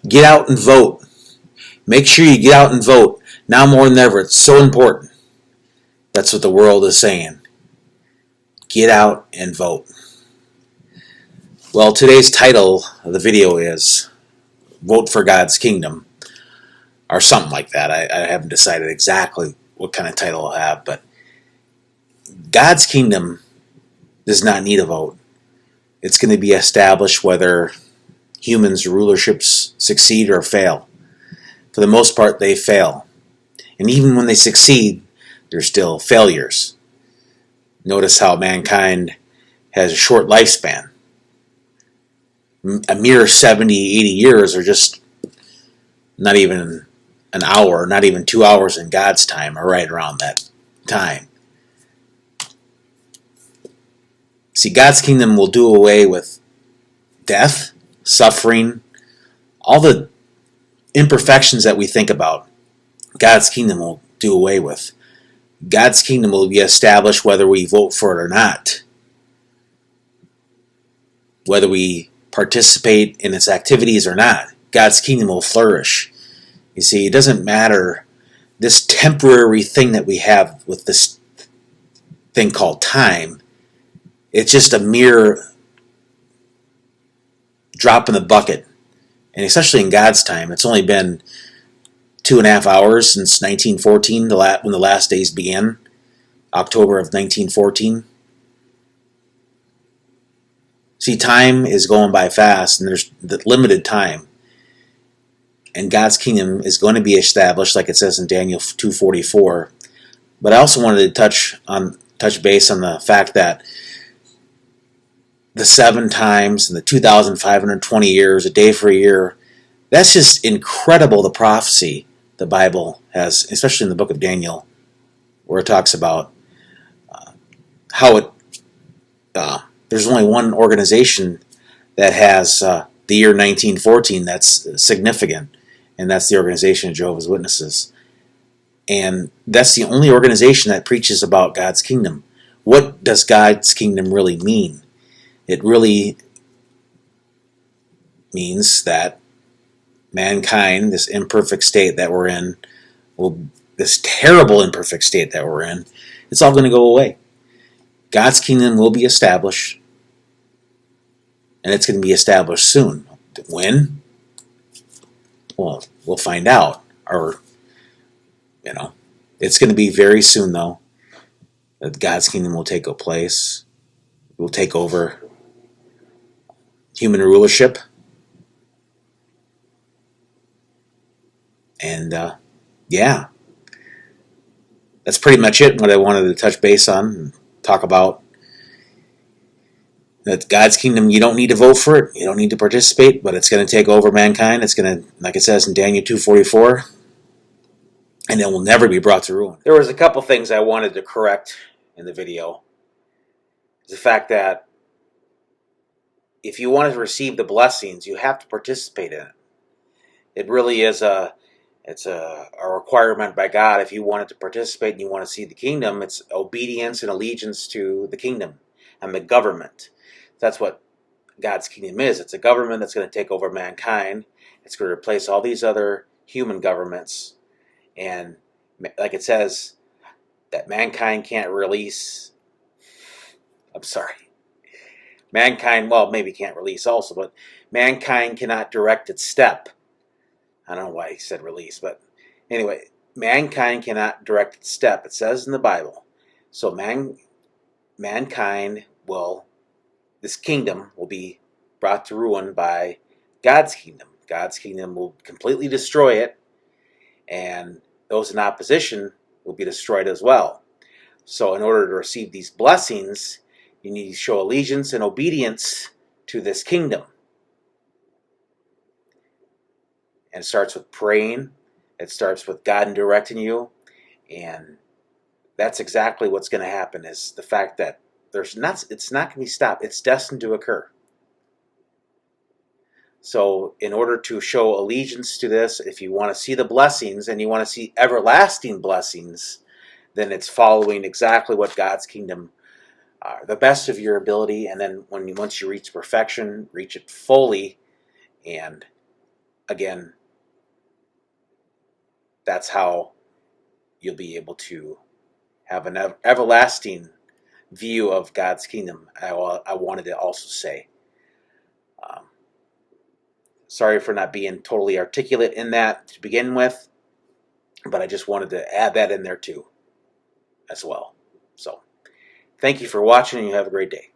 Get out and vote. Make sure you get out and vote. Now more than ever, it's so important. That's what the world is saying. Get out and vote. Well, today's title of the video is Vote for God's Kingdom, or something like that. I haven't decided exactly what kind of title I'll have, but God's kingdom does not need a vote. It's going to be established whether humans' rulerships succeed or fail. For the most part, they fail. And even when they succeed, they're still failures. Notice how mankind has a short lifespan. A mere 70, 80 years are just not even an hour, not even 2 hours in God's time, or right around that time. See, God's kingdom will do away with death, suffering, all the imperfections that we think about. God's kingdom will do away with. God's kingdom will be established whether we vote for it or not. Whether we participate in its activities or not, God's kingdom will flourish. You see, it doesn't matter this temporary thing that we have with this thing called time. It's just a mere drop in the bucket. And especially in God's time, it's only been 2.5 hours since 1914, when the last days began, October of 1914. See, time is going by fast, and there's the limited time. And God's kingdom is going to be established, like it says in Daniel 2:44. But I also wanted to touch base on the fact that the 7 times and the 2,520 years, a day for a year, that's just incredible, the prophecy the Bible has, especially in the book of Daniel, where it talks about how there's only one organization that has the year 1914 that's significant, and that's the Organization of Jehovah's Witnesses. And that's the only organization that preaches about God's kingdom. What does God's kingdom really mean? It really means that mankind, this imperfect state that we're in, this terrible imperfect state that we're in, it's all going to go away. God's kingdom will be established, and it's going to be established soon. When? Well, we'll find out. It's going to be very soon, though, that God's kingdom will take place. It will take over human rulership. And, that's pretty much it, what I wanted to touch base on and talk about. That God's kingdom, you don't need to vote for it, you don't need to participate, but it's going to take over mankind. It's going to, like it says in Daniel 2:44, and it will never be brought to ruin. There was a couple things I wanted to correct in the video. The fact that if you want to receive the blessings, you have to participate in it. It really is a requirement by God. If you wanted to participate and you want to see the kingdom, it's obedience and allegiance to the kingdom and the government. That's what God's kingdom is. It's a government that's going to take over mankind. It's going to replace all these other human governments. And like it says, that mankind can't release... Mankind, well, maybe can't release also, but mankind cannot direct its step. I don't know why he said release, but anyway, mankind cannot direct its step. It says in the Bible. So mankind this kingdom will be brought to ruin by God's kingdom. God's kingdom will completely destroy it, and those in opposition will be destroyed as well. So in order to receive these blessings, you need to show allegiance and obedience to this kingdom. And it starts with praying. It starts with God directing you. And that's exactly what's going to happen, is the fact that it's not going to be stopped. It's destined to occur. So in order to show allegiance to this, if you want to see the blessings and you want to see everlasting blessings, then it's following exactly what God's kingdom, the best of your ability. And then once you reach perfection, reach it fully, and again, that's how you'll be able to have an everlasting view of God's kingdom. I wanted to also say. Um, Sorry for not being totally articulate in that to begin with, but I just wanted to add that in there too, as well. So, thank you for watching, and you have a great day.